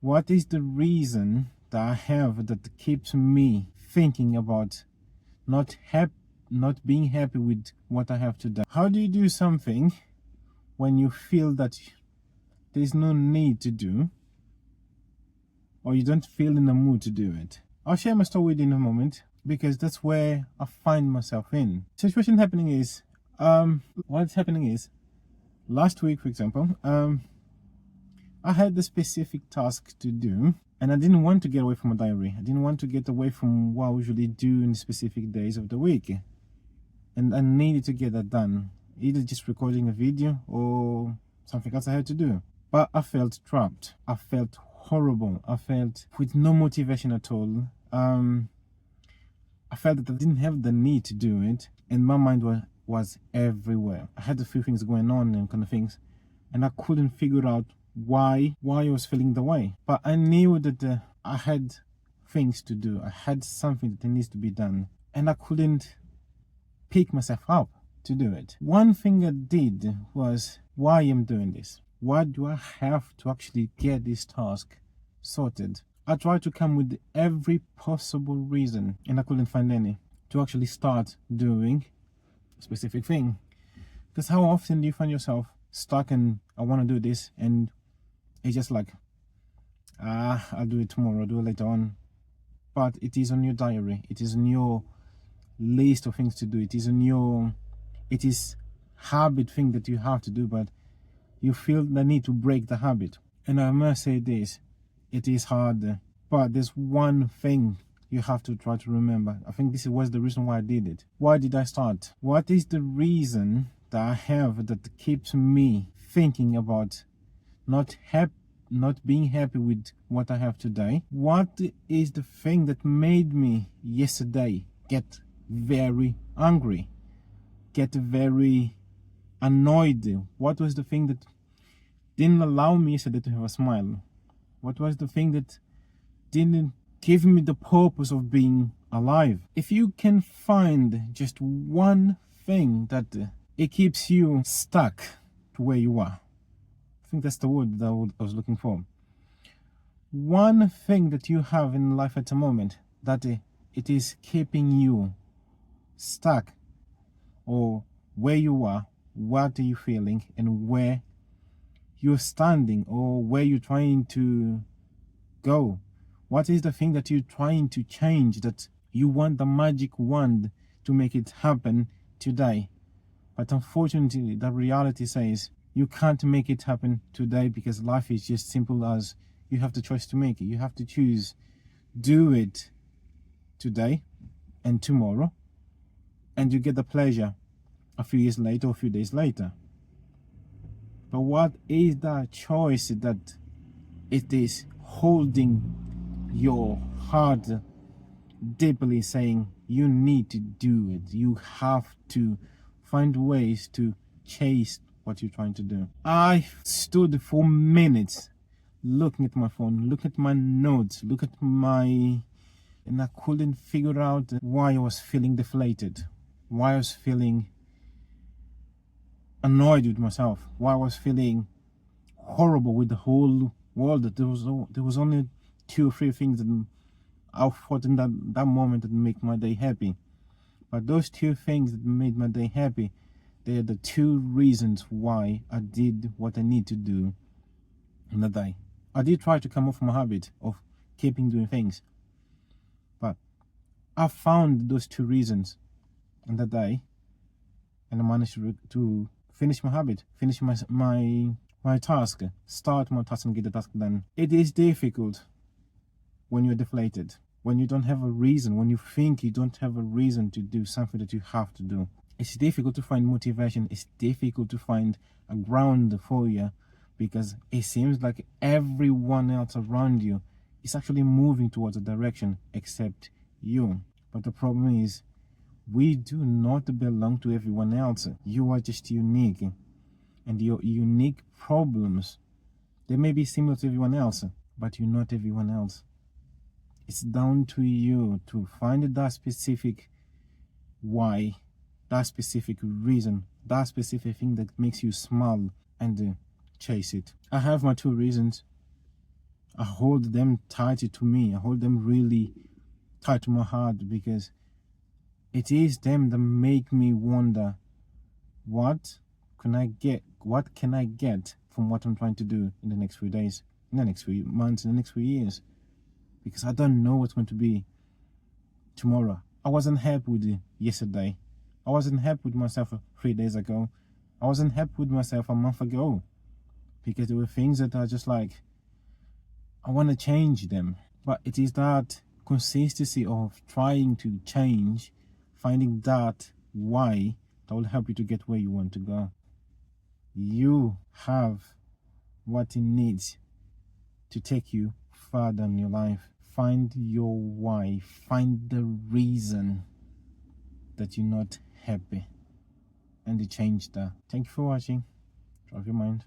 What is the reason that I have that keeps me thinking about not being happy with what I have today? How do you do something when you feel that there's no need to do, or you don't feel in the mood to do it? I'll share my story with you in a moment, because that's where I find myself in. Situation happening is, what's happening is, last week, for example, I had the specific task to do, and I didn't want to get away from a diary. I didn't want to get away from what I usually do in specific days of the week. And I needed to get that done, either just recording a video or something else I had to do. But I felt trapped. I felt horrible. I felt with no motivation at all. I felt that I didn't have the need to do it, and my mind was everywhere. I had a few things going on and kind of things, and I couldn't figure out why I was feeling the way. But I knew that I had things to do. I had something that needs to be done, and I couldn't pick myself up to do it. One thing I did was, why I'm doing this? Why do I have to actually get this task sorted? I tried to come with every possible reason, and I couldn't find any to actually start doing a specific thing. Because how often do you find yourself stuck and I want to do this, and it's just like, I'll do it tomorrow, I'll do it later on. But it is on your diary, it is on your list of things to do, it is habit thing that you have to do, but you feel the need to break the habit. And I must say this, it is hard, but there's one thing you have to try to remember. I think this was the reason why I did it. Why did I start? What is the reason that I have that keeps me thinking about not being happy with what I have today? What is the thing that made me yesterday get very angry, get very annoyed? What was the thing that didn't allow me yesterday to have a smile? What was the thing that didn't give me the purpose of being alive? If you can find just one thing that it keeps you stuck to where you are, I think that's the word that I was looking for. One thing that you have in life at the moment that it is keeping you stuck, or where you are, what are you feeling, and where you're standing, or where you're trying to go. What is the thing that you're trying to change, that you want the magic wand to make it happen today? But unfortunately, the reality says you can't make it happen today, because life is just simple as you have the choice to make it. You have to choose, do it today and tomorrow, and you get the pleasure a few years later or a few days later. But what is that choice that it is holding your heart deeply, saying you need to do it? You have to find ways to chase what you're trying to do. I stood for minutes looking at my phone, look at my notes, and I couldn't figure out why I was feeling deflated, why I was feeling annoyed with myself, why I was feeling horrible with the whole world. That there was only 2 or 3 things that I thought in that moment that make my day happy. But those 2 things that made my day happy, they are the 2 reasons why I did what I need to do in the day. I did try to come off my habit of keeping doing things, but I found those 2 reasons in the day, and I managed to finish my habit, finish my task, start my task and get the task done. It is difficult when you're deflated, when you don't have a reason, when you think you don't have a reason to do something that you have to do. It's difficult to find motivation. It's difficult to find a ground for you, because it seems like everyone else around you is actually moving towards a direction except you. But the problem is, we do not belong to everyone else. You are just unique, and your unique problems, they may be similar to everyone else, but you're not everyone else. It's down to you to find that specific why, that specific reason, that specific thing that makes you smile, and chase it. I have my 2 reasons. I hold them tight to me. I hold them really tight to my heart, because it is them that make me wonder, what what can I get from what I'm trying to do in the next few days, in the next few months, in the next few years? Because I don't know what's going to be tomorrow. I wasn't happy with it yesterday. I wasn't happy with myself 3 days ago. I wasn't happy with myself a month ago, because there were things that are just like, I want to change them. But it is that consistency of trying to change, finding that why, that will help you to get where you want to go. You have what it needs to take you further in your life. Find your why. Find the reason that you're not happy, and change that. Thank you for watching. Drop your mind.